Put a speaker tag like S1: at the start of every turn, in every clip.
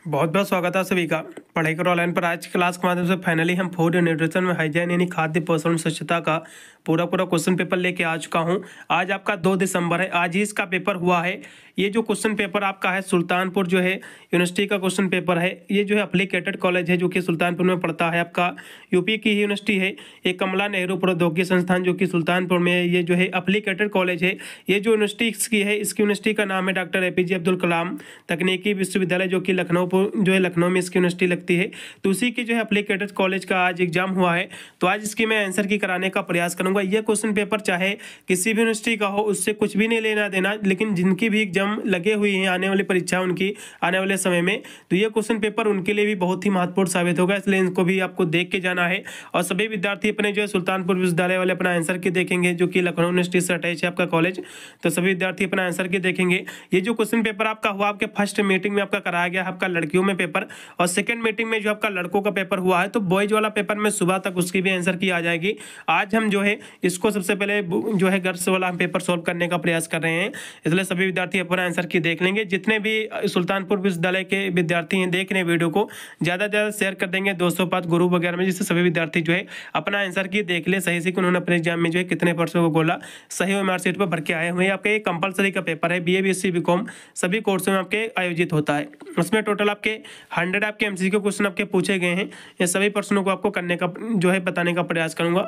S1: बहुत बहुत स्वागत है सभी का पढ़ाई करो ऑनलाइन पर। आज की क्लास के माध्यम से फाइनली हम फूड एंड न्यूट्रिशन में हाइजीन यानी खाद्य पोषण स्वच्छता का पूरा क्वेश्चन पेपर लेके आ चुका हूं। आज आपका 2 दिसंबर है, आज ही इसका पेपर हुआ है। ये जो क्वेश्चन पेपर आपका है सुल्तानपुर जो है यूनिवर्सिटी का क्वेश्चन पेपर है। ये जो है एप्लीकेटेड कॉलेज है जो कि सुल्तानपुर में पड़ता है, आपका यूपी की ही यूनिवर्सिटी है। ये कमला नेहरू प्रौद्योगिकी संस्थान जो कि सुल्तानपुर में है, ये जो है एप्लीकेटेड कॉलेज है। ये जो यूनिवर्सिटी इसकी है, इसकी यूनिवर्सिटी का नाम है डॉक्टर APJ अब्दुल कलाम तकनीकी विश्वविद्यालय जो कि लखनऊ में इसकी यूनिवर्सिटी लगती है। तो उसी की जो है एप्लीकेटेड कॉलेज का आज एग्जाम हुआ है। तो आज इसकी मैं आंसर की कराने का प्रयास करूंगा। यह क्वेश्चन पेपर चाहे किसी भी यूनिवर्सिटी का हो, उससे कुछ भी नहीं लेना देना, लेकिन जिनकी भी एग्जाम लगे हुई हैं आने वाली परीक्षा उनकी आने वाले समय में, तो ये क्वेश्चन पेपर उनके लिए भी बहुत ही महत्वपूर्ण साबित होगा। इसलिए इनको भी आपको देख के जाना है। और सभी विद्यार्थी अपने जो है सुल्तानपुर विश्वविद्यालय वाले अपना आंसर की देखेंगे जो कि लखनऊ यूनिवर्सिटी से अटैच है आपका कॉलेज। तो सभी विद्यार्थी अपना आंसर की देखेंगे। ये जो क्वेश्चन पेपर आपका हुआ, आपके फर्स्ट मीटिंग में आपका कराया गया आपका लड़कियों में पेपर, और सेकंड मीटिंग में जो आपका लड़कों का पेपर हुआ है। तो बॉयज वाला पेपर में सुबह तक उसकी भी आंसर की आ जाएगी। आज हम जो है इसको सबसे पहले जो है गर्ल्स वाला पेपर सॉल्व करने का प्रयास कर रहे हैं, इसलिए सभी विद्यार्थी अपना आंसर की देख लेंगे। जितने भी सुल्तानपुर विश्वविद्यालय के विद्यार्थी हैं देख रहे हैं वीडियो को, ज़्यादा से ज़्यादा शेयर कर देंगे दोस्तों पास ग्रुप वगैरह में, जिससे सभी विद्यार्थी जो है अपना आंसर की देख ले सही से कि उन्होंने अपने एग्जाम में जो है कितने परसेंट को गोला सही मार्कशीट पर भर के आए हुए हैं। आपका ये कंपलसरी का पेपर है, BA BSc BCom सभी कोर्सों में आपके आयोजित होता है। उसमें टोटल आपके 100 आपके MCQ क्वेश्चन आपके पूछे गए हैं। ये सभी प्रश्नों को आपको करने का जो है बताने का प्रयास करूंगा।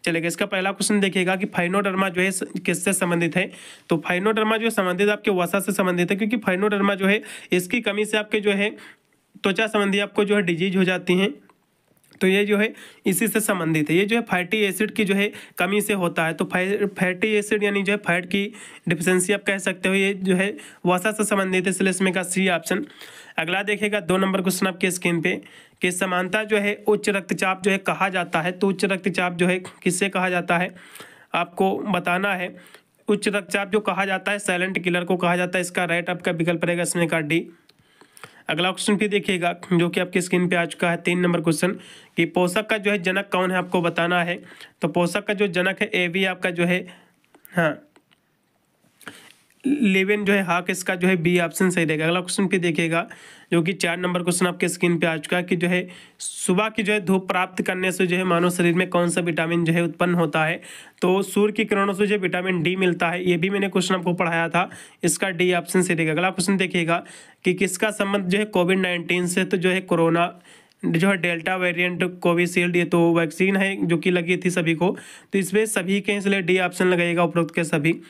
S1: चलेगा, इसका पहला क्वेश्चन देखिएगा कि फाइनोडर्मा जो है किससे संबंधित है। तो फाइनोडर्मा जो संबंधित आपके वसा से संबंधित है, क्योंकि फाइनोडर्मा जो है इसकी कमी से आपके जो है त्वचा संबंधी आपको जो है डिजीज हो जाती हैं। तो ये जो है इसी से संबंधित है। ये जो है फैटी एसिड की जो है कमी से होता है। तो फैटी एसिड यानी जो है फैट की डिफिशियंसी आप कह सकते हो, ये जो है वसा से संबंधित है, इसलिए इसमें का C ऑप्शन। अगला देखिएगा 2 नंबर क्वेश्चन आपके स्क्रीन पे कि समानता जो है उच्च रक्तचाप जो है कहा जाता है। तो उच्च रक्तचाप जो है किससे कहा जाता है आपको बताना है। उच्च रक्तचाप जो कहा जाता है साइलेंट किलर को कहा जाता है। इसका राइट आपका विकल्प रहेगा इसमें का D। अगला क्वेश्चन भी देखिएगा जो कि आपके स्क्रीन पे आ चुका है 3 नंबर क्वेश्चन कि पोषक का जो है जनक कौन है आपको बताना है। तो पोषक का जो जनक है AB आपका जो है लेवेन जो है हाक, इसका जो है B ऑप्शन सही रहेगा। अगला क्वेश्चन भी देखिएगा जो कि 4 नंबर क्वेश्चन आपके स्क्रीन पे आ चुका है कि जो है सुबह की जो है धूप प्राप्त करने से जो है मानव शरीर में कौन सा विटामिन जो है उत्पन्न होता है। तो सूर्य की किरणों से जो विटामिन D मिलता है। ये भी मैंने क्वेश्चन आपको पढ़ाया था, इसका D ऑप्शन सही रहेगा। अगला क्वेश्चन देखिएगा कि किसका संबंध जो है कोविड-19 से। तो जो है कोरोना जो है डेल्टा वेरिएंट कोविशील्ड, ये तो वैक्सीन है जो कि लगी थी सभी को, तो इसमें सभी के इसलिए D ऑप्शन लगाइएगा उपरोक्त के सभी।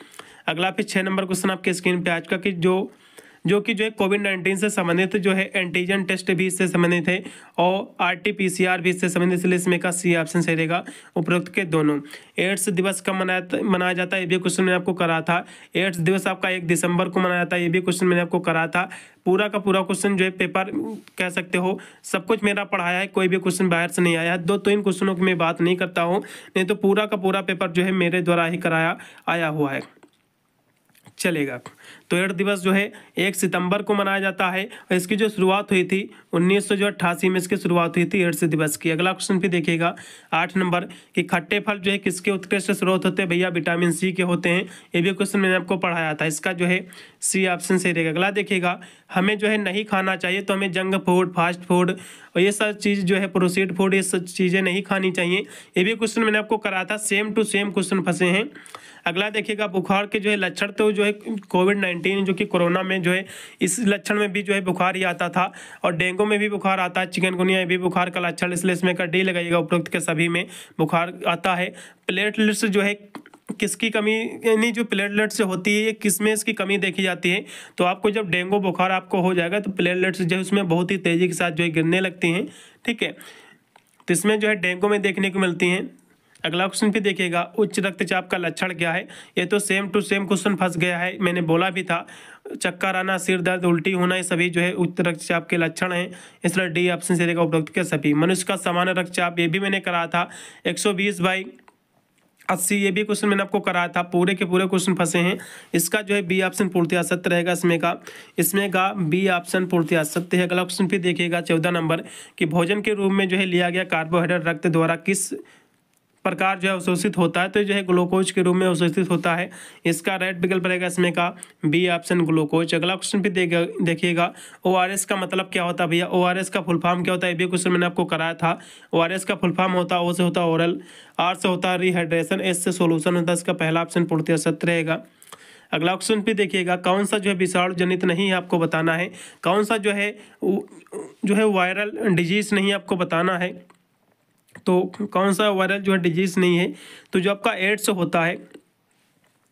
S1: अगला फिर 6 नंबर क्वेश्चन आपके स्क्रीन पे आज का कि जो कि जो है कोविड-19 से संबंधित जो है एंटीजन टेस्ट भी इससे संबंधित है और RT-PCR भी इससे संबंधित, इसलिए इसमें का C ऑप्शन सही रहेगा उपरोक्त के दोनों। एड्स दिवस कब मनाया जाता है, ये भी क्वेश्चन मैंने आपको करा था। एड्स दिवस आपका 1 दिसंबर को मनाया जाता है, ये भी क्वेश्चन मैंने आपको करा था। पूरा का पूरा क्वेश्चन जो है पेपर कह सकते हो सब कुछ मेरा पढ़ाया है, कोई भी क्वेश्चन बाहर से नहीं आया है। 2-3 क्वेश्चनों की मैं बात नहीं करता हूँ, नहीं तो पूरा का पूरा पेपर जो है मेरे द्वारा ही कराया आया हुआ है। चलेगा, तो एड्स दिवस जो है 1 सितंबर को मनाया जाता है और इसकी जो शुरुआत हुई थी 1988 में इसकी शुरुआत हुई थी एड्स दिवस की। अगला क्वेश्चन भी देखिएगा 8 नंबर कि खट्टे फल जो है किसके उत्कृष्ट स्रोत होते हैं भैया, विटामिन C के होते हैं। ये भी क्वेश्चन मैंने आपको पढ़ाया था, इसका जो है C ऑप्शन सही रहेगा। अगला देखिएगा हमें जो है नहीं खाना चाहिए, तो हमें जंक फूड, फास्ट फूड और ये सब चीज़ जो है प्रोसेस्ड फूड, ये सब चीज़ें नहीं खानी चाहिए। ये भी क्वेश्चन मैंने आपको कराया था, सेम टू सेम क्वेश्चन फंसे हैं। अगला देखिएगा बुखार के जो है लक्षण, तो जो है कोविड-19 जो कि कोरोना में जो है इस लक्षण में भी जो है बुखार ही आता था, और डेंगू में भी बुखार आता है, चिकनगुनिया भी बुखार का लक्षण, इसलिए इसमें का D लगाइएगा उपरोक्त के सभी में बुखार आता है। प्लेटलेट्स जो है किसकी कमी यानी जो प्लेटलेट्स होती है ये किसमें इसकी कमी देखी जाती है। तो आपको जब डेंगू बुखार आपको हो जाएगा तो प्लेटलेट्स जो है उसमें बहुत ही तेज़ी के साथ जो है गिरने लगती हैं, ठीक है। तो इसमें जो है डेंगू में देखने को मिलती हैं। अगला क्वेश्चन भी देखिएगा उच्च रक्तचाप का लक्षण क्या है। ये तो सेम टू सेम क्वेश्चन फंस गया है, मैंने बोला भी था। चक्कर आना, सिर दर्द, उल्टी होना, ये सभी जो है उच्च रक्तचाप के लक्षण हैं, इसलिए D ऑप्शन से रहेगा उपरोक्त के सभी। मनुष्य का सामान्य रक्तचाप, ये भी मैंने करा था 120/80, ये भी क्वेश्चन मैंने आपको कराया था। पूरे के पूरे क्वेश्चन फंसे हैं, इसका जो है B ऑप्शन पूर्णतः सत्य रहेगा। इसमें का B ऑप्शन पूर्णतः सत्य है। अगला क्वेश्चन फिर देखिएगा 14 नंबर कि भोजन के रूप में जो है लिया गया कार्बोहाइड्रेट रक्त द्वारा किस प्रकार जो है अवशोषित होता है, तो जो है ग्लूकोज के रूप में अवशोषित होता है। इसका राइट विकल्प रहेगा इसमें का बी ऑप्शन ग्लूकोज। अगला क्वेश्चन भी देखिएगा, ORS का मतलब क्या होता है भैया, ORS का फुल फॉर्म क्या होता है, ये भी क्वेश्चन मैंने आपको कराया था। ORS का फुल फॉर्म होता है, O से होता है ओरल, R से होता है रिहाइड्रेशन, S से सोल्यूशन होता है। इसका पहला ऑप्शन पूर्णतः सत्य रहेगा। अगला क्वेश्चन भी देखिएगा, कौन सा जो है विषाणु जनित नहीं है आपको बताना है, कौन सा जो है वायरल डिजीज नहीं आपको बताना है। तो कौन सा वायरल जो है डिजीज नहीं है, तो जो आपका एड्स होता है,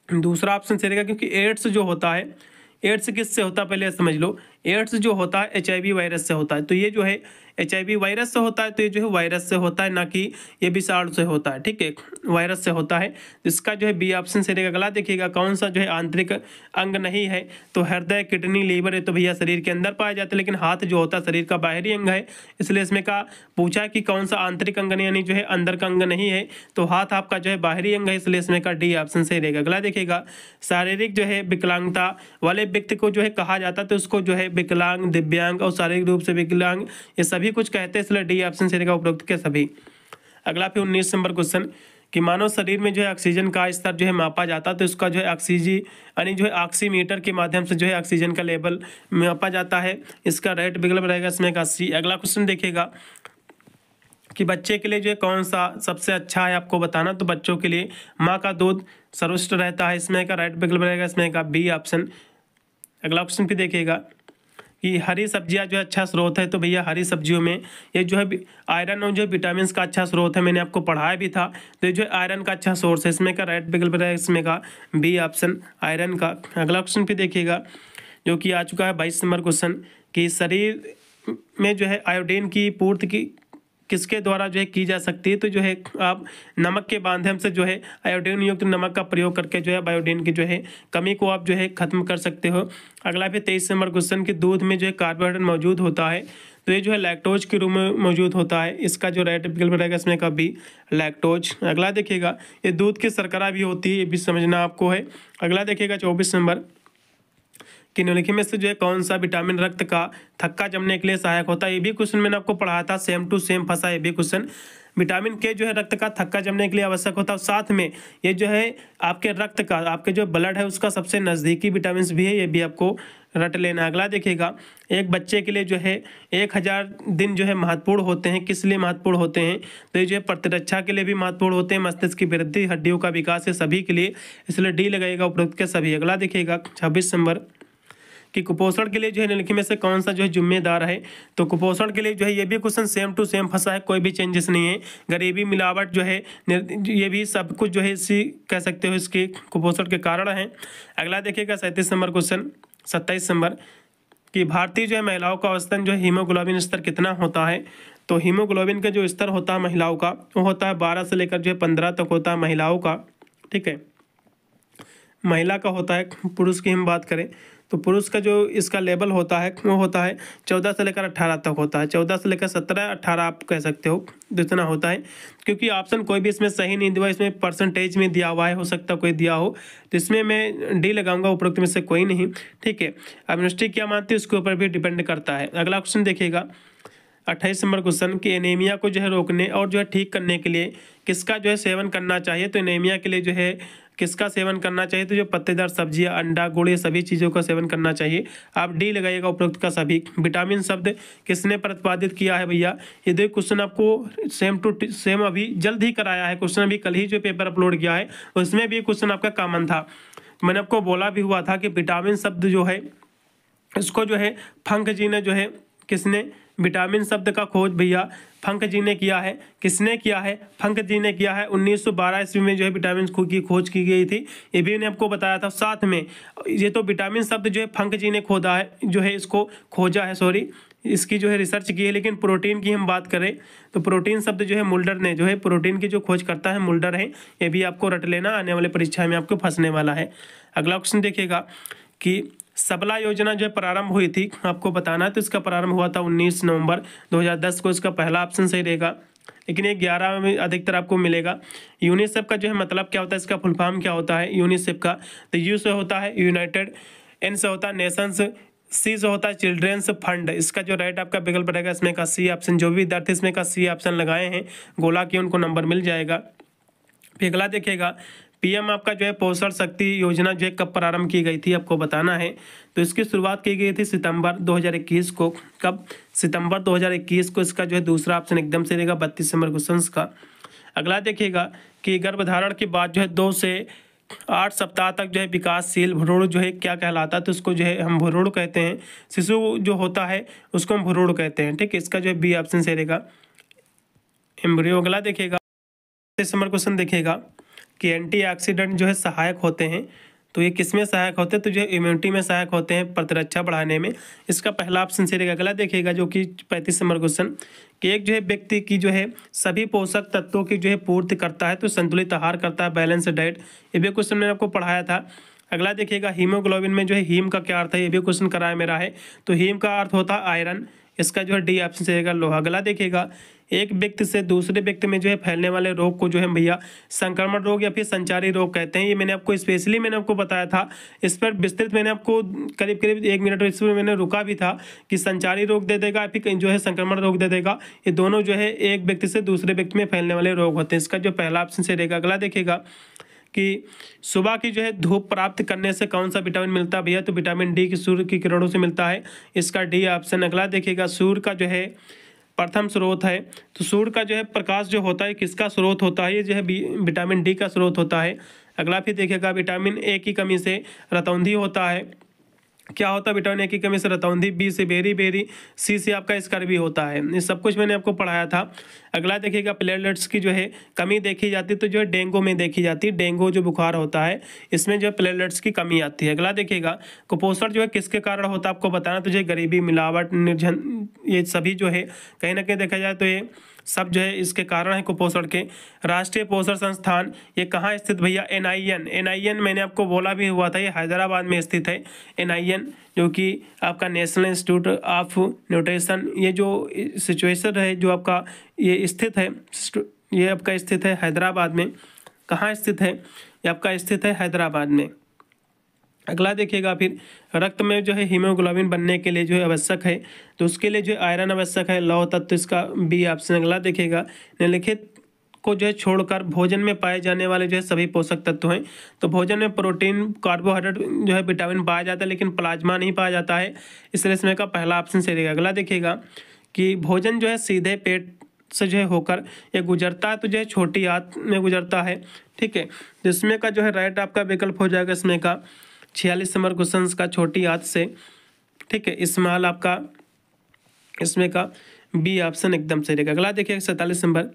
S1: दूसरा ऑप्शन सही रहेगा, क्योंकि एड्स जो होता है, एड्स किससे होता है पहले समझ लो। एड्स जो होता है HIV वायरस से होता है, तो ये जो है HIV वायरस से होता है, तो ये जो है वायरस से होता है, ना कि ये विषाणु से होता है। ठीक है, वायरस से होता है। इसका जो है बी ऑप्शन सही रहेगा। अगला देखिएगा, कौन सा जो है आंतरिक अंग नहीं है, तो हृदय, किडनी, लीवर है तो भैया शरीर के अंदर पाया जाता है, लेकिन हाथ जो होता है शरीर का बाहरी अंग है, इसलिए इसमें का पूछा कि कौन सा आंतरिक अंग यानी जो है अंदर का अंग नहीं है, तो हाथ आपका जो है बाहरी अंग है, इसलिए इसमें का डी ऑप्शन सही रहेगा। अगला देखिएगा, शारीरिक जो है विकलांगता वाले व्यक्ति को जो है कहा जाता है, तो उसको जो है विकलांग, दिव्यांग और शारीरिक रूप से विकलांग ये सभी कुछ कहते हैं, इसलिए डी ऑप्शन सही रहेगा उपरोक्त के सभी। अगला फिर 19 नंबर क्वेश्चन कि मानव शरीर में जो है ऑक्सीजन का स्तर जो है मापा जाता है, तो इसका जो है ऑक्सीजी यानी जो है ऑक्सीमीटर के माध्यम से जो है ऑक्सीजन का लेवल मापा जाता है। इसका राइट विकल्प रहेगा इसमें का सी। अगला क्वेश्चन देखिएगा कि बच्चे के लिए जो है कौन सा सबसे अच्छा है आपको बताना, तो बच्चों के लिए माँ का दूध सर्वोत्कृष्ट रहता है, इसमें का राइट विकल्प रहेगा इसमें का बी ऑप्शन। अगला क्वेश्चन भी देखिएगा कि हरी सब्जियां जो है अच्छा स्रोत है, तो भैया हरी सब्जियों में ये जो है आयरन और जो विटामिन का अच्छा स्रोत है, मैंने आपको पढ़ाया भी था, तो ये जो आयरन का अच्छा सोर्स है, इसमें का राइट विकल्प रहेगा इसमें का बी ऑप्शन आयरन का। अगला क्वेश्चन भी देखिएगा जो कि आ चुका है 22 नंबर क्वेश्चन कि शरीर में जो है आयोडीन की पूर्ति की किसके द्वारा जो है की जा सकती है, तो जो है आप नमक के माध्यम से जो है आयोडीन युक्त नमक का प्रयोग करके जो है आयोडीन की जो है कमी को आप जो है खत्म कर सकते हो। अगला फिर 23 नंबर क्वेश्चन कि दूध में जो है कार्बोहाइड्रेट मौजूद होता है, तो ये जो है लैक्टोज के रूप में मौजूद होता है, इसका जो राइट विकल्प रहेगा इसमें का बी लैक्टोज। अगला देखिएगा, ये दूध की शर्करा भी होती है, ये भी समझना आपको है। अगला देखिएगा 24 नंबर कि निम्नलिखित में से जो है कौन सा विटामिन रक्त का थक्का जमने के लिए सहायक होता है, ये भी क्वेश्चन मैंने आपको पढ़ाया था, सेम टू सेम फंसा ये भी क्वेश्चन। विटामिन के जो है रक्त का थक्का जमने के लिए आवश्यक होता है, साथ में ये जो है आपके रक्त का, आपके जो ब्लड है उसका सबसे नज़दीकी विटामिन भी है, ये भी आपको रट लेना। अगला देखिएगा, एक बच्चे के लिए जो है 1000 दिन जो है महत्वपूर्ण होते हैं, किस लिए महत्वपूर्ण होते हैं, तो ये जो है प्रतिरक्षा के लिए भी महत्वपूर्ण होते हैं, मस्तिष्क की वृद्धि, हड्डियों का विकास है, सभी के लिए, इसलिए डी लगेगा उपरोक्त के सभी। अगला देखिएगा 26 नंबर कि कुपोषण के लिए जो है निम्नलिखित में से कौन सा जो है जिम्मेदार है, तो कुपोषण के लिए जो है ये भी क्वेश्चन सेम टू सेम फंसा है, कोई भी चेंजेस नहीं है। गरीबी, मिलावट जो है ये भी सब कुछ जो है इसी कह सकते हो इसके कुपोषण के कारण है। अगला देखिएगा 37 नंबर क्वेश्चन 27 नंबर कि भारतीय जो है महिलाओं का औसतन जो है हीमोग्लोबिन स्तर कितना होता है, तो हीमोग्लोबिन का जो स्तर होता है महिलाओं का वो होता है 12 से लेकर जो है 15 तक होता है महिलाओं का। ठीक है, महिला का होता है। पुरुष की हम बात करें तो पुरुष का जो इसका लेवल होता है वो होता है 14 से लेकर 18 तक होता है, 14 से लेकर 17 18 आप कह सकते हो, जितना होता है। क्योंकि ऑप्शन कोई भी इसमें सही नहीं दिया, इसमें परसेंटेज में दिया हुआ है, हो सकता है कोई दिया हो, तो इसमें मैं डी लगाऊंगा, उपरोक्त में से कोई नहीं। ठीक है, अब यूनिवर्सिटी क्या मानती है उसके ऊपर भी डिपेंड करता है। अगला क्वेश्चन देखिएगा 28 नंबर क्वेश्चन कि एनीमिया को जो है रोकने और जो है ठीक करने के लिए किसका जो है सेवन करना चाहिए, तो एनीमिया के लिए जो है किसका सेवन करना चाहिए, तो जो पत्तेदार सब्जियां, अंडा, गुड़, ये सभी चीज़ों का सेवन करना चाहिए। आप डी लगाइएगा उपरोक्त का सभी। विटामिन शब्द किसने प्रतिपादित किया है भैया, ये दो क्वेश्चन आपको सेम टू सेम अभी जल्द ही कराया है, क्वेश्चन अभी कल ही जो पेपर अपलोड किया है उसमें भी क्वेश्चन आपका कॉमन था। मैंने आपको बोला भी हुआ था कि विटामिन शब्द जो है इसको जो है फंक जी ने जो है किसने विटामिन शब्द का खोज भैया फंक जी ने किया है। किसने किया है, फंक जी ने किया है। 1912 ईस्वी में जो है विटामिन की खोज की गई थी, ये भी मैंने आपको बताया था। साथ में ये तो विटामिन शब्द जो है फंक जी ने खोदा है, जो है इसको खोजा है, सॉरी इसकी जो है रिसर्च की है। लेकिन प्रोटीन की हम बात करें तो प्रोटीन शब्द जो है मुल्डर ने जो है प्रोटीन की जो खोज करता है मुल्डर है, ये भी आपको रट लेना, आने वाले परीक्षा में आपको फंसने वाला है। अगला क्वेश्चन देखिएगा कि सबला योजना जो प्रारंभ हुई थी आपको बताना है, तो इसका प्रारंभ हुआ था 19 नवंबर 2010 को। इसका पहला ऑप्शन सही रहेगा, लेकिन ये 11 में अधिकतर आपको मिलेगा। यूनिसेफ का जो है मतलब क्या होता है, इसका फुल फॉर्म क्या होता है यूनिसेफ का, तो यू से होता है यूनाइटेड, एन से होता है नेशंस, सी से होता है चिल्ड्रेंस फंड। इसका जो राइट आपका विकल्प रहेगा इसमें का सी ऑप्शन। जो भी विद्यार्थी इसमें का सी ऑप्शन लगाए हैं गोला की उनको नंबर मिल जाएगा। फिर अगला देखिएगा, पीएम आपका जो है पोषण शक्ति योजना जो है कब प्रारंभ की गई थी, आपको बताना है। तो इसकी शुरुआत की गई थी सितंबर 2021 को। कब? सितंबर 2021 को। इसका जो है दूसरा ऑप्शन एकदम से रहेगा 32 नंबर क्वेश्चन का। अगला देखिएगा कि गर्भधारण के बाद जो है 2 से 8 सप्ताह तक जो है विकासशील भ्रूण जो है क्या कहलाता है, तो उसको जो है हम भ्रूण कहते हैं। शिशु जो होता है उसको हम भ्रूण कहते हैं, ठीक है। इसका जो है बी ऑप्शन से रहेगा एम्ब्रियो। अगला देखिएगा 30 नंबर क्वेश्चन देखिएगा कि एंटीऑक्सीडेंट जो है सहायक होते हैं, तो ये किस में सहायक होते हैं, तो जो इम्यूनिटी में सहायक होते हैं, प्रतिरक्षा बढ़ाने में। इसका पहला ऑप्शन से रहेगा। अगला देखिएगा जो कि 35 नंबर क्वेश्चन कि एक जो है व्यक्ति की जो है सभी पोषक तत्वों की जो है पूर्ति करता है, तो संतुलित आहार करता है, बैलेंस डाइट। ये भी क्वेश्चन मैंने आपको पढ़ाया था। अगला देखिएगा हीमोग्लोबिन में जो है हीम का क्या अर्थ है, ये भी क्वेश्चन कराया मेरा है। तो हीम का अर्थ होता है आयरन। इसका जो है डी ऑप्शन से रहेगा लोहा। अगला देखिएगा एक व्यक्ति से दूसरे व्यक्ति में जो है फैलने वाले रोग को जो है भैया संक्रमण रोग या फिर संचारी रोग कहते हैं। ये मैंने आपको स्पेशली बताया था, इस पर विस्तृत मैंने आपको करीब 1 मिनट इसमें मैंने रुका भी था कि संचारी रोग दे देगा फिर जो है संक्रमण रोग दे देगा। ये दोनों जो है एक व्यक्ति से दूसरे व्यक्ति में फैलने वाले रोग होते हैं। इसका जो पहला ऑप्शन से रहेगा। अगला देखिएगा कि सुबह की जो है धूप प्राप्त करने से कौन सा विटामिन मिलता है भैया, तो विटामिन डी की सूर्य की किरणों से मिलता है। इसका डी ऑप्शन। अगला देखिएगा सूर्य का जो है प्रथम स्रोत है, तो सूर्य का जो है प्रकाश जो होता है किसका स्रोत होता है, ये जो है विटामिन डी का स्रोत होता है। अगला फिर देखिएगा विटामिन ए की कमी से रतौंधी होता है। क्या होता है विटामिन ए की कमी से रतौंधी, बी से बेरी, सी से आपका स्कर्वी होता है। ये सब कुछ मैंने आपको पढ़ाया था। अगला देखिएगा प्लेटलेट्स की जो है कमी देखी जाती है, तो जो है डेंगू में देखी जाती है। डेंगू जो बुखार होता है इसमें जो है प्लेटलेट्स की कमी आती है। अगला देखिएगा कुपोषण जो है किसके कारण होता है, आपको बताना। तो जो है गरीबी, मिलावट, निर्धन, ये सभी जो है कहीं ना कहीं देखा जाए तो ये सब जो है इसके कारण है कुपोषण के। राष्ट्रीय पोषण संस्थान ये कहाँ स्थित भैया, एनआईएन मैंने आपको बोला भी हुआ था, ये हैदराबाद में स्थित है एनआईएन, जो कि आपका नेशनल इंस्टीट्यूट ऑफ न्यूट्रिशन। ये जो सिचुएशन है जो आपका ये स्थित है, ये आपका स्थित है हैदराबाद में। कहाँ स्थित है, ये आपका स्थित है हैदराबाद में। अगला देखिएगा फिर रक्त में जो है हीमोग्लोबिन बनने के लिए जो है आवश्यक है, तो उसके लिए जो आयरन आवश्यक है, लौह तत्व, इसका बी ऑप्शन। अगला देखिएगा निम्नलिखित को जो है छोड़कर भोजन में पाए जाने वाले जो है सभी पोषक तत्व हैं, तो भोजन में प्रोटीन, कार्बोहाइड्रेट जो है विटामिन पाया जाता है, लेकिन प्लाज्मा नहीं पाया जाता है, इसलिए इसमें का पहला ऑप्शन से रहेगा। अगला देखिएगा कि भोजन जो है सीधे पेट से जो है होकर ये गुजरता है, तो जो है छोटी आंत में गुजरता है, ठीक है। जिसमें का जो है राइट आपका विकल्प हो जाएगा इसमें का 46 नंबर क्वेश्चन का छोटी आंत से, ठीक है। इस्तेमाल आपका इसमें का बी ऑप्शन एकदम सही रहेगा। अगला देखिए 47 नंबर,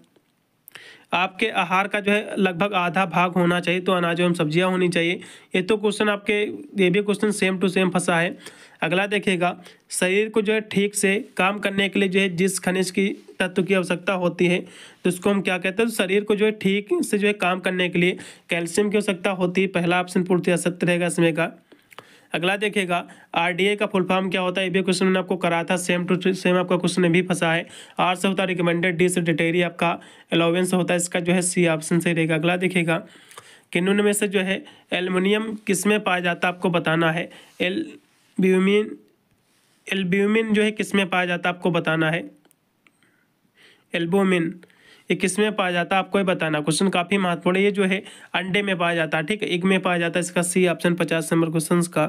S1: आपके आहार का जो है लगभग आधा भाग होना चाहिए, तो अनाज एवं सब्जियां होनी चाहिए। ये तो क्वेश्चन आपके, ये भी क्वेश्चन सेम टू सेम फंसा है। अगला देखिएगा शरीर को जो है ठीक से काम करने के लिए जो है जिस खनिज की तत्व की आवश्यकता होती है, तो उसको हम क्या कहते हैं, तो शरीर को जो है ठीक से जो है काम करने के लिए कैल्शियम की आवश्यकता होती है। पहला ऑप्शन पूर्णतः सत्य रहेगा इसमें का। अगला देखिएगा आरडीए का फुल फॉर्म क्या होता है, ये भी क्वेश्चन मैंने आपको करा था, सेम टू सेम आपका क्वेश्चन भी फंसा है। आर से होता है रिकमेंडेड, डी से डिटेरी आपका अलाउंस होता है, इसका जो है सी ऑप्शन से रहेगा। अगला देखिएगा किन्नुन में से जो है एल्युमिनियम किस में पाया जाता है, आपको बताना है। एल्ब्यूमिन जो है किस में पाया जाता है, आपको बताना है। एल्बुमिन ये किस में पाया जाता है, आपको ये बताना। क्वेश्चन काफी महत्वपूर्ण है। ये जो है अंडे में पाया जाता है, ठीक है, एग में पाया जाता है, इसका सी ऑप्शन 50 नंबर क्वेश्चन का।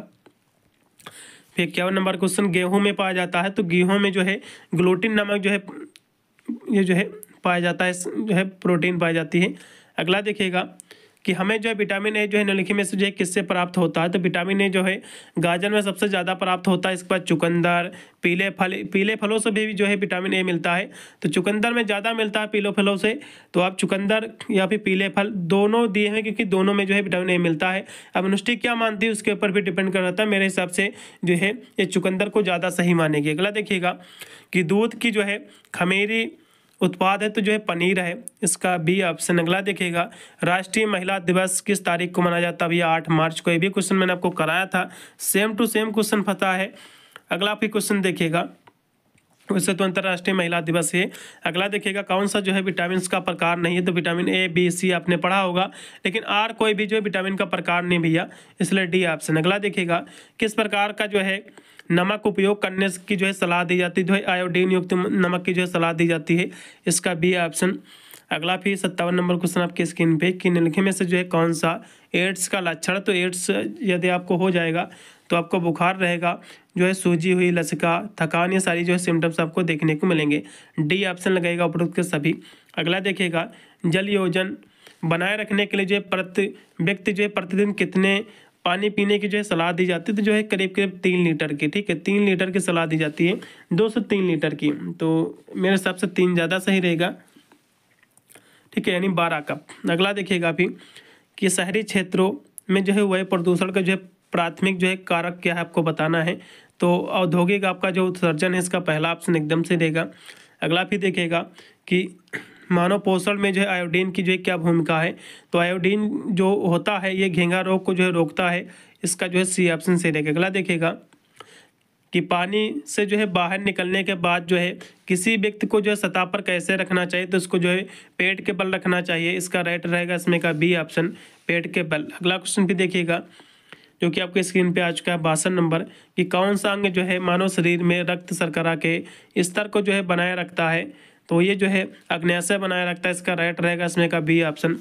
S1: फिर 51 नंबर क्वेश्चन गेहूं में पाया जाता है, तो गेहूं में जो है ग्लूटिन नामक जो है ये जो है पाया जाता है, जो है प्रोटीन पाई जाती है। अगला देखिएगा कि हमें जो है विटामिन ए जो है निम्नलिखित में से जो है किससे प्राप्त होता है, तो विटामिन ए जो है गाजर में सबसे ज़्यादा प्राप्त होता है। इसके बाद चुकंदर, पीले फलों से भी जो है विटामिन ए मिलता है, तो चुकंदर में ज़्यादा मिलता है पीले फलों से, तो आप चुकंदर या फिर पीले फल दोनों दिए हैं, क्योंकि दोनों में जो है विटामिन ए मिलता है। अब अनुष्ठी क्या मानती है उसके ऊपर भी डिपेंड कर रहा है, मेरे हिसाब से जो है ये चुकंदर को ज़्यादा सही मानेगी। अगला देखिएगा कि दूध की जो है खमीरी उत्पाद है, तो जो है पनीर है, इसका बी ऑप्शन। अगला देखिएगा राष्ट्रीय महिला दिवस किस तारीख को मनाया जाता है, भैया 8 मार्च को। ये भी क्वेश्चन मैंने आपको कराया था, सेम टू सेम क्वेश्चन पता है। अगला फिर क्वेश्चन देखिएगा, वैसे तो अंतर्राष्ट्रीय महिला दिवस है। अगला देखिएगा कौन सा जो है विटामिन का प्रकार नहीं है, तो विटामिन ए, बी, सी आपने पढ़ा होगा, लेकिन आर कोई भी जो है विटामिन का प्रकार नहीं भैया, इसलिए डी ऑप्शन। अगला देखिएगा किस प्रकार का जो है नमक उपयोग करने की जो है सलाह दी जाती है, जो है आयोडीन युक्त नमक की जो है सलाह दी जाती है, इसका बी ऑप्शन। अगला फिर 57 नंबर क्वेश्चन आपके स्क्रीन पे कि निम्नलिखित में से जो है कौन सा एड्स का लक्षण, तो एड्स यदि आपको हो जाएगा तो आपको बुखार रहेगा, जो है सूजी हुई, लसिका, थकान, ये सारी जो है सिम्टम्स आपको देखने को मिलेंगे। डी ऑप्शन लगेगा उपरोक्त के सभी। अगला देखिएगा जल योजन बनाए रखने के लिए जो है प्रति व्यक्ति जो है प्रतिदिन कितने पानी पीने की जो है सलाह दी जाती है, तो जो है करीब करीब 3 लीटर की, ठीक है, 3 लीटर की सलाह दी जाती है, 2 से 3 लीटर की, तो मेरे हिसाब से 3 ज़्यादा सही रहेगा, ठीक है, यानी 12 कप। अगला देखिएगा फिर कि शहरी क्षेत्रों में जो है वायु प्रदूषण का जो है प्राथमिक जो है कारक क्या है आपको बताना है, तो औद्योगिक आपका जो उत्सर्जन है इसका पहला ऑप्शन एकदम से देगा। अगला फिर देखिएगा कि मानव पोषण में जो है आयोडीन की जो है क्या भूमिका है, तो आयोडीन जो होता है ये घेंघा रोग को जो है रोकता है, इसका जो है सी ऑप्शन से रहेगा। अगला देखिएगा कि पानी से जो है बाहर निकलने के बाद जो है किसी व्यक्ति को जो है सतह पर कैसे रखना चाहिए, तो इसको जो है पेट के बल रखना चाहिए, इसका राइट रहेगा इसमें का बी ऑप्शन, पेट के बल। अगला क्वेश्चन भी देखिएगा जो कि आपके स्क्रीन पे आ चुका है 62 नंबर कि कौन सा अंग जो है मानव शरीर में रक्त शर्करा के स्तर को जो है बनाए रखता है, तो ये जो है अग्न्याशय बनाए रखता है, इसका राइट रहेगा इसमें का बी ऑप्शन,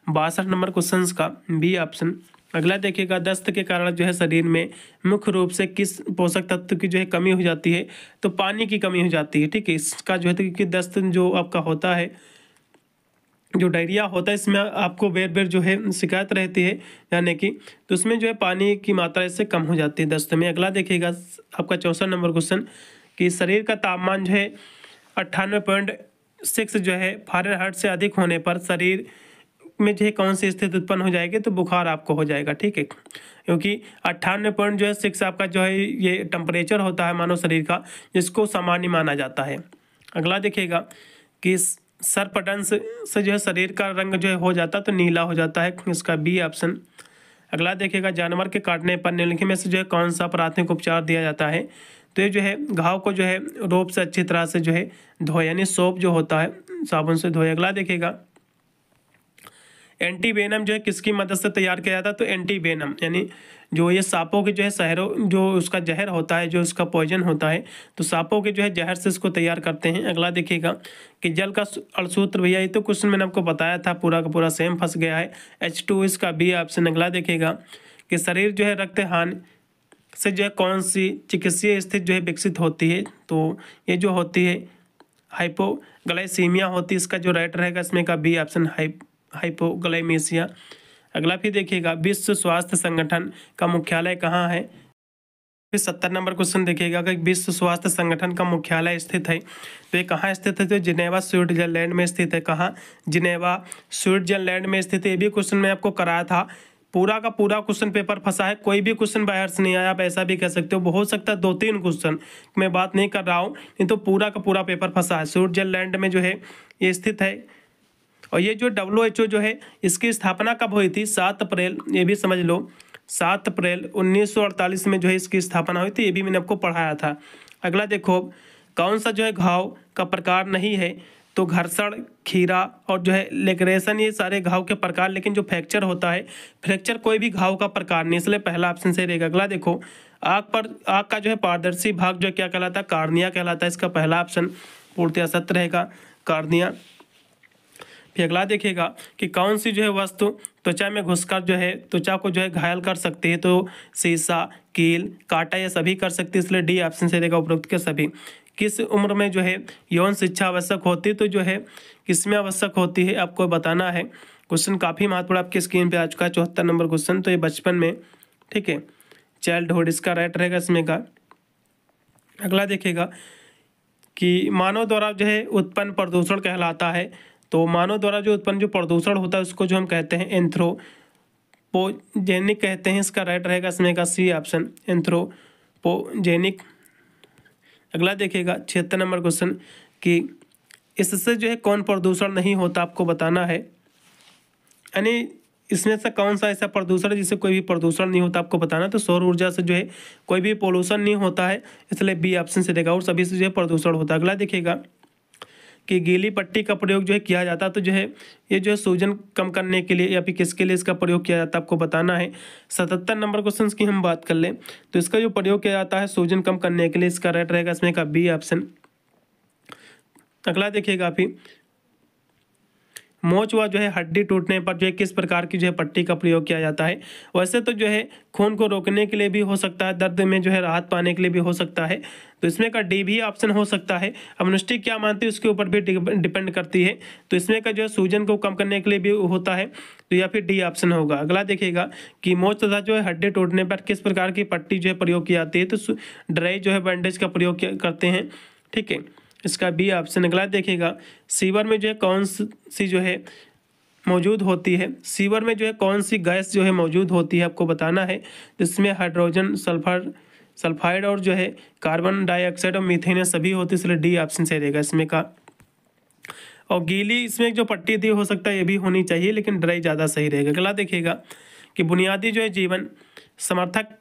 S1: 62 नंबर क्वेश्चन का बी ऑप्शन। अगला देखिएगा दस्त के कारण जो है शरीर में मुख्य रूप से किस पोषक तत्व की जो है कमी हो जाती है, तो पानी की कमी हो जाती है, ठीक है, इसका जो है क्योंकि दस्त जो आपका होता है, जो डायरिया होता है, इसमें आपको बेर बेर जो है शिकायत रहती है यानी कि, तो उसमें जो है पानी की मात्रा इससे कम हो जाती है दस्त में। अगला देखिएगा आपका 64 नंबर क्वेश्चन कि शरीर का तापमान जो है 98.6 जो है फ़ारेनहाइट से अधिक होने पर शरीर में जो है कौन सी स्थिति उत्पन्न हो जाएगी, तो बुखार आपको हो जाएगा, ठीक है, क्योंकि 98.6 आपका जो है ये टेम्परेचर होता है मानव शरीर का, जिसको सामान्य माना जाता है। अगला देखिएगा कि सर्पदंश से जो है शरीर का रंग जो है हो जाता है तो नीला हो जाता है, इसका बी ऑप्शन। अगला देखिएगा जानवर के काटने पर निम्नलिखित में से जो है कौन सा प्राथमिक उपचार दिया जाता है, तो ये जो है घाव को जो है रोप से अच्छी तरह से जो है धोए, यानी सोप जो होता है साबुन से धोए। अगला देखिएगा एंटीवेनम जो है किसकी मदद से तैयार किया जाता है, तो एंटीवेनम यानी जो ये सांपों के जो है शहरों जो उसका जहर होता है, जो उसका पॉइजन होता है, तो सांपों के जो है जहर से इसको तैयार करते हैं। अगला देखिएगा कि जल का अणुसूत्र, भैया ये तो क्वेश्चन मैंने आपको बताया था, पूरा का पूरा सेम फंस गया है, H2 इसका बी ऑप्शन। अगला देखिएगा कि शरीर जो है रक्त हानि से जो है कौन सी चिकित्सीय स्थिति जो है विकसित होती है, तो ये जो होती है हाइपोग्लाइसीमिया होती है, इसका जो राइट रहेगा इसमें का बी ऑप्शन, हाइपोग्लाइमीसिया। अगला फिर देखिएगा विश्व स्वास्थ्य संगठन का मुख्यालय कहाँ है, फिर 70 नंबर क्वेश्चन देखिएगा कि विश्व स्वास्थ्य संगठन का मुख्यालय स्थित है, तो ये कहाँ स्थित है, तो जिनेवा स्विट्जरलैंड में स्थित है। कहाँ, जिनेवा स्विट्जरलैंड में स्थित है। ये भी क्वेश्चन मैं आपको कराया था, पूरा का पूरा क्वेश्चन पेपर फंसा है, कोई भी क्वेश्चन बाहर से नहीं आया, आप ऐसा भी कह सकते हो, हो सकता है 2-3 क्वेश्चन, मैं बात नहीं कर रहा हूँ, नहीं तो पूरा का पूरा पेपर फंसा है। स्विट्जरलैंड में जो है ये स्थित है। और ये जो WHO जो है इसकी स्थापना कब हुई थी, 7 अप्रैल, ये भी समझ लो, 7 अप्रैल 1948 में जो है इसकी स्थापना हुई थी, ये भी मैंने आपको पढ़ाया था। अगला देखो कौन सा जो है घाव का प्रकार नहीं है, तो घर्षण, खीरा और जो है लेक्रेशन, ये सारे घाव के प्रकार, लेकिन जो फ्रैक्चर होता है, फ्रैक्चर कोई भी घाव का प्रकार नहीं, इसलिए पहला ऑप्शन सही रहेगा। अगला देखो आँख का जो है पारदर्शी भाग जो क्या कहलाता है, कार्निया कहलाता है, इसका पहला ऑप्शन पूर्णतः सत्य रहेगा, कार्निया। फिर अगला देखिएगा कि कौन सी जो है वस्तु त्वचा में घुसकर जो है त्वचा को जो है घायल कर सकती है, तो शीशा, कील, कांटा, ये सभी कर सकती है, इसलिए डी ऑप्शन से रहेगा उपरोक्त के सभी। किस उम्र में जो है यौन शिक्षा आवश्यक होती है, तो जो है किसमें आवश्यक होती है आपको बताना है। क्वेश्चन काफ़ी महत्वपूर्ण आपके स्क्रीन पे आ चुका है, 74 नंबर क्वेश्चन, तो ये बचपन में, ठीक है, चाइल्डहुड इसका राइट रहेगा इसमें का। अगला देखिएगा कि मानव द्वारा जो है उत्पन्न प्रदूषण कहलाता है, तो मानव द्वारा जो उत्पन्न जो प्रदूषण होता है उसको जो हम कहते हैं एंथ्रोपोजेनिक कहते हैं, इसका राइट रहेगा इसमें का सी ऑप्शन, एंथ्रोपोजेनिक। अगला देखिएगा 76 नंबर क्वेश्चन कि इससे जो है कौन प्रदूषण नहीं होता आपको बताना है, यानी इसमें से कौन सा ऐसा प्रदूषण है जिससे कोई भी प्रदूषण नहीं होता आपको बताना, तो सौर ऊर्जा से जो है कोई भी पोल्यूशन नहीं होता है, इसलिए बी ऑप्शन से रहेगा, और सभी से जो है प्रदूषण होता है। अगला देखिएगा कि गीली पट्टी का प्रयोग जो है किया जाता है, तो जो है ये जो है सूजन कम करने के लिए या फिर किसके लिए इसका प्रयोग किया जाता है आपको बताना है। 77 नंबर क्वेश्चन की हम बात कर लें तो इसका जो प्रयोग किया जाता है सूजन कम करने के लिए, इसका राइट रहेगा इसमें का बी ऑप्शन। अगला देखिएगा फिर मोच व जो है हड्डी टूटने पर जो है किस प्रकार की जो है पट्टी का प्रयोग किया जाता है। वैसे तो जो है खून को रोकने के लिए भी हो सकता है, दर्द में जो है राहत पाने के लिए भी हो सकता है, तो इसमें का डी भी ऑप्शन हो सकता है। अब अनुष्ठी क्या मानती है उसके ऊपर भी डिपेंड करती है, तो इसमें का जो है सूजन को कम करने के लिए भी होता है, तो या फिर डी ऑप्शन होगा। अगला देखिएगा कि मोच तथा जो है हड्डी टूटने पर किस प्रकार की पट्टी जो है प्रयोग की जाती है, तो ड्राई जो है बैंडेज का प्रयोग करते हैं, ठीक है, इसका बी ऑप्शन। अगला देखिएगा सीवर में जो है कौन सी जो है मौजूद होती है, सीवर में जो है कौन सी गैस जो है मौजूद होती है आपको बताना है, जिसमें हाइड्रोजन सल्फाइड और जो है कार्बन डाइऑक्साइड और मीथेन सभी होती है, इसलिए डी ऑप्शन सही रहेगा इसमें का। और गीली इसमें जो पट्टी थी हो सकता है ये भी होनी चाहिए, लेकिन ड्राई ज़्यादा सही रहेगा। अगला देखिएगा कि बुनियादी जो है जीवन समर्थक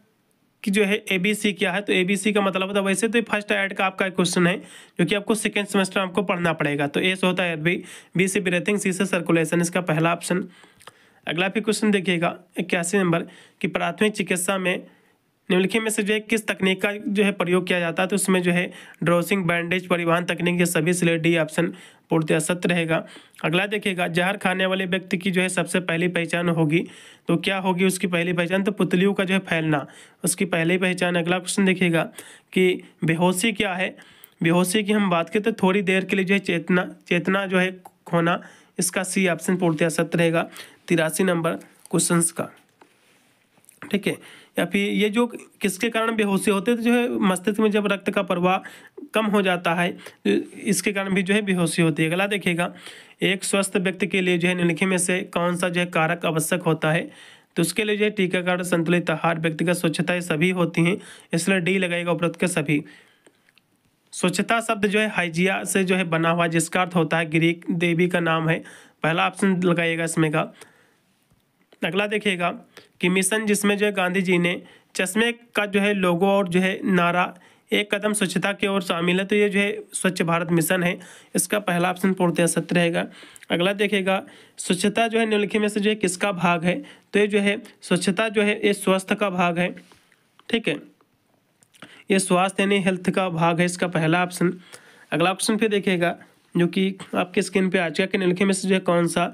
S1: कि जो है ABC क्या है, तो ABC का मतलब होता है, वैसे तो फर्स्ट ऐड का आपका क्वेश्चन है जो कि आपको सेकेंड सेमेस्टर आपको पढ़ना पड़ेगा, तो ए से होता है एयरवे, बी से ब्रीथिंग, सी से सर्कुलेशन, इसका पहला ऑप्शन। अगला फिर क्वेश्चन देखिएगा 81 नंबर कि प्राथमिक चिकित्सा में निम्नलिखित में से जो है किस तकनीक का जो है प्रयोग किया जाता है, तो उसमें जो है ड्रोसिंग, बैंडेज, परिवहन तकनीक, ये सभी इसलिए डी ऑप्शन पूर्णतः सत्य रहेगा। अगला देखिएगा जहर खाने वाले व्यक्ति की जो है सबसे पहली पहचान होगी, तो क्या होगी उसकी पहली पहचान, तो पुतलियों का जो है फैलना उसकी पहली पहचान। अगला क्वेश्चन देखिएगा कि बेहोशी क्या है, बेहोशी की हम बात करें तो थोड़ी देर के लिए जो है चेतना जो है खोना, इसका सी ऑप्शन पूर्णतः सत्य रहेगा 83 नंबर क्वेश्चन का, ठीक है। या फिर ये जो किसके कारण बेहोशी होते हैं, तो जो है मस्तिष्क में जब रक्त का प्रवाह कम हो जाता है, तो इसके कारण भी जो है बेहोशी होती है। अगला देखिएगा एक स्वस्थ व्यक्ति के लिए जो है निम्नलिखित में से कौन सा जो है कारक आवश्यक होता है, तो उसके लिए जो है टीकाकरण, संतुलित आहार, व्यक्तिगत स्वच्छता, ये सभी होती हैं, इसलिए डी लगेगा उपरोक्त के सभी। स्वच्छता शब्द जो है हाइजिया से जो है बना हुआ, जिसका अर्थ होता है ग्रीक देवी का नाम है, पहला ऑप्शन लगाइएगा इसमें का। अगला देखिएगा कि मिशन जिसमें जो है गांधी जी ने चश्मे का जो है लोगो और जो है नारा एक कदम स्वच्छता की ओर शामिल है, तो ये जो है स्वच्छ भारत मिशन है, इसका पहला ऑप्शन पूर्णतः सत्य रहेगा। अगला देखिएगा स्वच्छता जो है निम्नलिखित में से जो है किसका भाग है, तो ये जो है स्वच्छता जो है ये स्वास्थ्य का भाग है, ठीक है, ये स्वास्थ्य यानी हेल्थ का भाग है, इसका पहला ऑप्शन। अगला ऑप्शन फिर देखिएगा जो कि आपके स्क्रीन पे आ चुका कि निम्नलिखित में से जो है कौन सा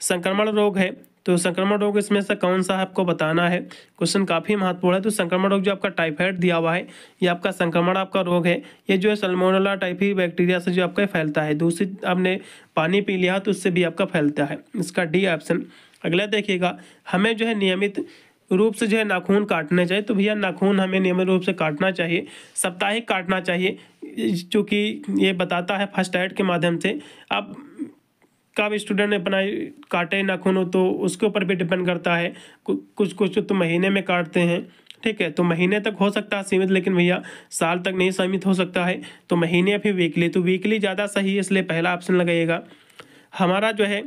S1: संक्रमण रोग है, तो संक्रमण रोग इसमें से कौन सा है आपको बताना है, क्वेश्चन काफ़ी महत्वपूर्ण है। तो संक्रमण रोग जो आपका टाइफाइड दिया हुआ है, ये आपका संक्रमण आपका रोग है, ये जो है सल्मोनेला टाइफी बैक्टीरिया से जो आपका फैलता है, दूसरी आपने पानी पी लिया तो उससे भी आपका फैलता है, इसका डी ऑप्शन। अगला देखिएगा हमें जो है नियमित रूप से जो है नाखून काटने चाहिए, तो भैया नाखून हमें नियमित रूप से काटना चाहिए, साप्ताहिक काटना चाहिए, क्योंकि ये बताता है फर्स्ट एड के माध्यम से। अब कब स्टूडेंट ने अपना काटे नाखून हो तो उसके ऊपर भी डिपेंड करता है, कुछ तो महीने में काटते हैं, ठीक है, तो महीने तक हो सकता है सीमित, लेकिन भैया साल तक नहीं सीमित हो सकता है, तो महीने या फिर वीकली, तो वीकली ज़्यादा सही है, इसलिए पहला ऑप्शन लगाइएगा। हमारा जो है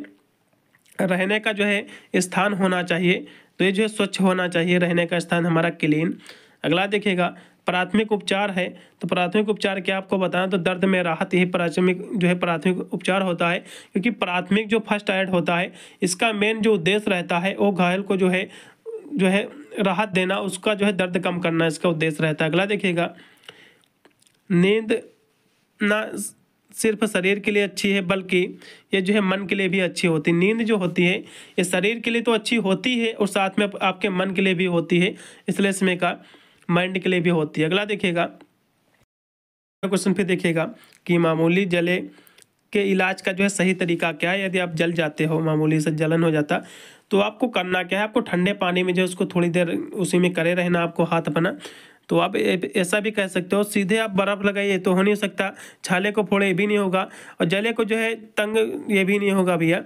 S1: रहने का जो है स्थान होना चाहिए, तो ये जो है स्वच्छ होना चाहिए रहने का स्थान हमारा क्लीन। अगला देखिएगा प्राथमिक उपचार है, तो प्राथमिक उपचार क्या आपको बताना, तो दर्द में राहत, यही प्राथमिक जो है प्राथमिक उपचार होता है, क्योंकि प्राथमिक जो फर्स्ट एड होता है इसका मेन जो उद्देश्य रहता है वो घायल को जो है राहत देना, उसका जो है दर्द कम करना इसका उद्देश्य रहता है। अगला देखिएगा नींद ना सिर्फ शरीर के लिए अच्छी है बल्कि ये जो है मन के लिए भी अच्छी होती है। नींद जो होती है ये शरीर के लिए तो अच्छी होती है और साथ में आपके मन के लिए भी होती है, इसलिए इसमें का माइंड के लिए भी होती है। अगला देखिएगा क्वेश्चन फिर देखिएगा कि मामूली जले के इलाज का जो है सही तरीका क्या है। यदि आप जल जाते हो, मामूली से जलन हो जाता, तो आपको करना क्या है, आपको ठंडे पानी में जो उसको थोड़ी देर उसी में करे रहना आपको हाथ अपना। तो आप ऐसा भी कह सकते हो सीधे आप बर्फ़ लगाइए तो हो नहीं सकता, छाले को फोड़े ये भी नहीं होगा, और जले को जो है तंग ये भी नहीं होगा भैया,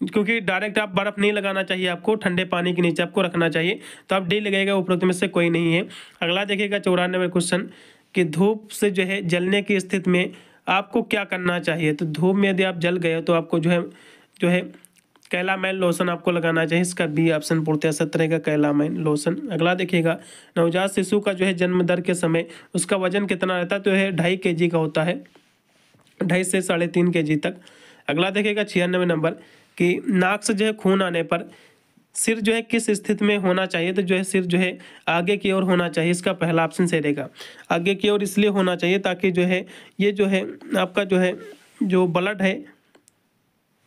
S1: क्योंकि डायरेक्ट आप बर्फ़ नहीं लगाना चाहिए, आपको ठंडे पानी के नीचे आपको रखना चाहिए, तो आप डी लगेगा, उपरोक्त में से कोई नहीं है। अगला देखिएगा 94 क्वेश्चन कि धूप से जो है जलने की स्थिति में आपको क्या करना चाहिए। तो धूप में यदि आप जल गए तो आपको जो है कैलामाइन लोशन आपको लगाना चाहिए, इसका बी ऑप्शन पूर्णतः सत्य रहेगा, कैलामाइन लोशन। अगला देखिएगा नवजात शिशु का जो है जन्म दर के समय उसका वजन कितना रहता है, तो यह 2.5 kg का होता है, 2.5 से 3.5 kg तक। अगला देखिएगा 96 नंबर कि नाक से जो है खून आने पर सिर जो है किस स्थिति में होना चाहिए, तो जो है सिर जो है आगे की ओर होना चाहिए, इसका पहला ऑप्शन सही रहेगा। आगे की ओर इसलिए होना चाहिए ताकि जो है ये जो है आपका जो है जो ब्लड है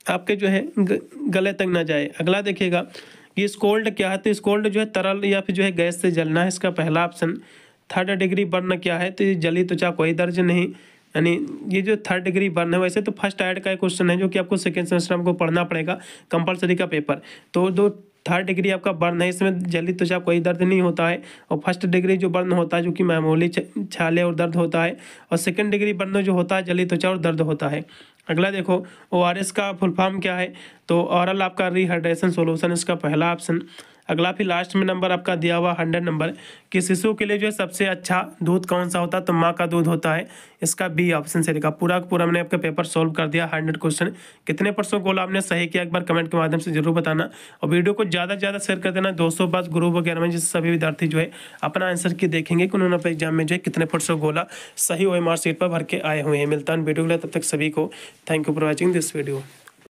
S1: आपके जो है गले तक ना जाए। अगला देखिएगा ये स्कोल्ड क्या है, तो स्कोल्ड जो है तरल या फिर जो है गैस से जलना है, इसका पहला ऑप्शन। थर्ड डिग्री बर्न क्या है, तो ये जली त्वचा कोई दर्ज नहीं, यानी ये जो थर्ड डिग्री बर्न है, वैसे तो फर्स्ट ऐड का क्वेश्चन है जो कि आपको सेकेंड सेमेस्टर में पढ़ना पड़ेगा कंपलसरी का पेपर। तो जो थर्ड डिग्री आपका बर्न है इसमें जली त्वचा कोई दर्द नहीं होता है, और फर्स्ट डिग्री जो बर्न होता है जो कि मामूली छाले और दर्द होता है, और सेकंड डिग्री बर्न जो होता है जली त्वचा और दर्द होता है। अगला देखो ORS का फुल फॉर्म क्या है, तो ओरल आपका रिहाइड्रेशन सॉल्यूशन, इसका पहला ऑप्शन। अगला फिर लास्ट में नंबर आपका दिया हुआ 100 नंबर कि शिशु के लिए जो है सबसे अच्छा दूध कौन सा होता है, तो माँ का दूध होता है, इसका बी ऑप्शन से लिखा। पूरा का पूरा मैंने आपका पेपर सॉल्व कर दिया 100 क्वेश्चन। कितने % गोल आपने सही किया एक बार कमेंट के माध्यम से जरूर बताना, और वीडियो को ज़्यादा से ज़्यादा शेयर कर देना 200 बस ग्रुप वगैरह में, जिससे सभी विद्यार्थी जो है अपना आंसर की देखेंगे कि उन्होंने अपने एग्जाम में जो है कितने % गोला सही OMR शीट पर भर के आए हुए हैं। मिलता है वीडियो के लिए, तब तक सभी को thank you for watching this video.